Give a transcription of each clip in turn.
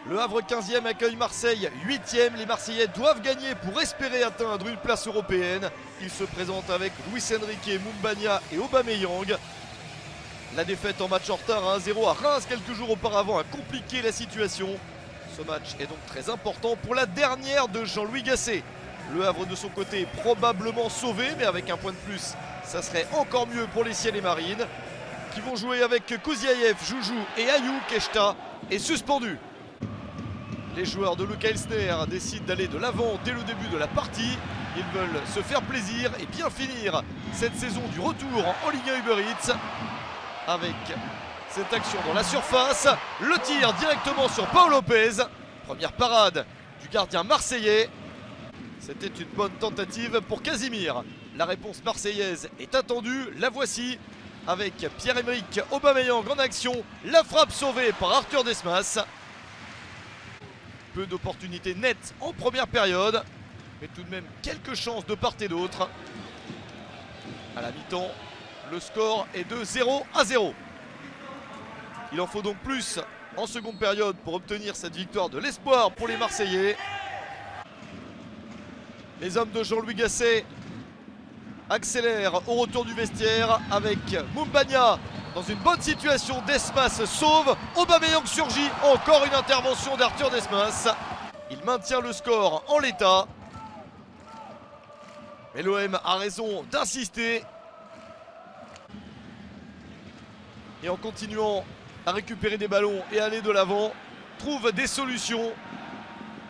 Le Havre 15e accueille Marseille 8e. Les Marseillais doivent gagner pour espérer atteindre une place européenne. Ils se présentent avec Luis Enrique, Mumbagna et Aubameyang. La défaite en match en retard à 1-0 à Reims quelques jours auparavant a compliqué la situation. Ce match est donc très important pour la dernière de Jean-Louis Gasset. Le Havre de son côté est probablement sauvé, mais avec un point de plus, ça serait encore mieux pour les Ciels et Marines, qui vont jouer avec Kozyaev, Joujou et Ayou. Keshta est suspendu. Les joueurs de Luka Elsner décident d'aller de l'avant dès le début de la partie. Ils veulent se faire plaisir et bien finir cette saison du retour en Ligue 1 Uber Eats. Avec cette action dans la surface, le tir directement sur Pau Lopez. Première parade du gardien marseillais. C'était une bonne tentative pour Casimir. La réponse marseillaise est attendue, la voici avec Pierre-Emerick Aubameyang en action. La frappe sauvée par Arthur Desmas. Peu d'opportunités nettes en première période, mais tout de même quelques chances de part et d'autre. À la mi-temps, le score est de 0-0. Il en faut donc plus en seconde période pour obtenir cette victoire de l'espoir pour les Marseillais. Les hommes de Jean-Louis Gasset accélèrent au retour du vestiaire avec Mumbagna dans une bonne situation. Desmas sauve, Aubameyang surgit, encore une intervention d'Arthur Desmas. Il maintient le score en l'état. Mais l'OM a raison d'insister. Et en continuant à récupérer des ballons et aller de l'avant, trouve des solutions.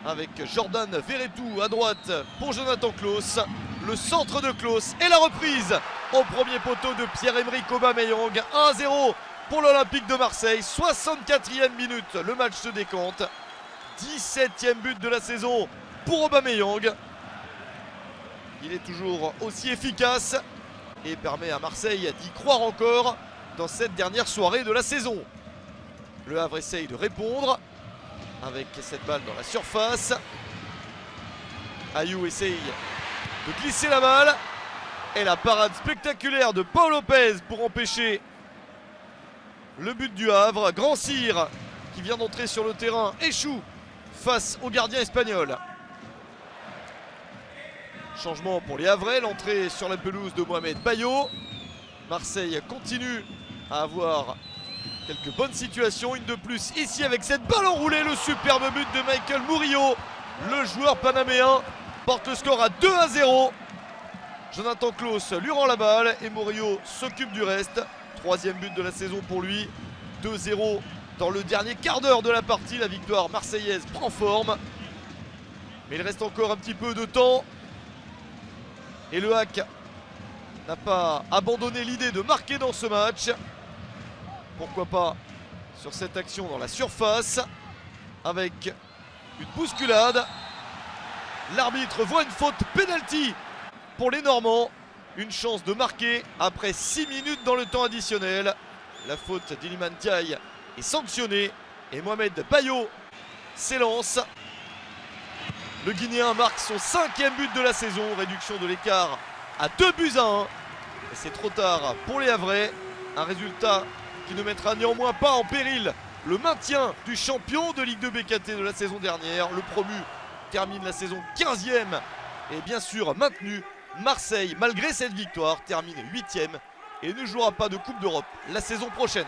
Avec Jordan Verretou à droite pour Jonathan Klaus. Le centre de Klaus et la reprise au premier poteau de Pierre-Emerick Aubameyang. 1-0 pour l'Olympique de Marseille. 64e minute, le match se décante. 17e but de la saison pour Aubameyang. Il est toujours aussi efficace et permet à Marseille d'y croire encore dans cette dernière soirée de la saison. Le Havre essaye de répondre avec cette balle dans la surface. Ayou essaye de glisser la balle. Et la parade spectaculaire de Pau Lopez pour empêcher le but du Havre. Grand Cyr qui vient d'entrer sur le terrain échoue face au gardien espagnol. Changement pour les Havrais, l'entrée sur la pelouse de Mohamed Bayo. Marseille continue à avoir quelques bonnes situations, une de plus ici avec cette balle enroulée, le superbe but de Michael Murillo. Le joueur panaméen porte le score à 2-0. Jonathan Klaus lui rend la balle et Murillo s'occupe du reste. Troisième but de la saison pour lui. 2-0 dans le dernier quart d'heure de la partie. La victoire marseillaise prend forme. Mais il reste encore un petit peu de temps. Et le HAC n'a pas abandonné l'idée de marquer dans ce match. Pourquoi pas sur cette action dans la surface. Avec une bousculade. L'arbitre voit une faute penalty pour les Normands. Une chance de marquer après 6 minutes dans le temps additionnel. La faute d'Iliman Ndiaye est sanctionnée. Et Mohamed Bayo s'élance. Le Guinéen marque son 5e but de la saison. Réduction de l'écart à 2-1. Et c'est trop tard pour les Havrais. Un résultat qui ne mettra néanmoins pas en péril le maintien du champion de Ligue 2 BKT de la saison dernière. Le promu termine la saison 15e et bien sûr maintenu. Marseille, malgré cette victoire, termine 8e et ne jouera pas de Coupe d'Europe la saison prochaine.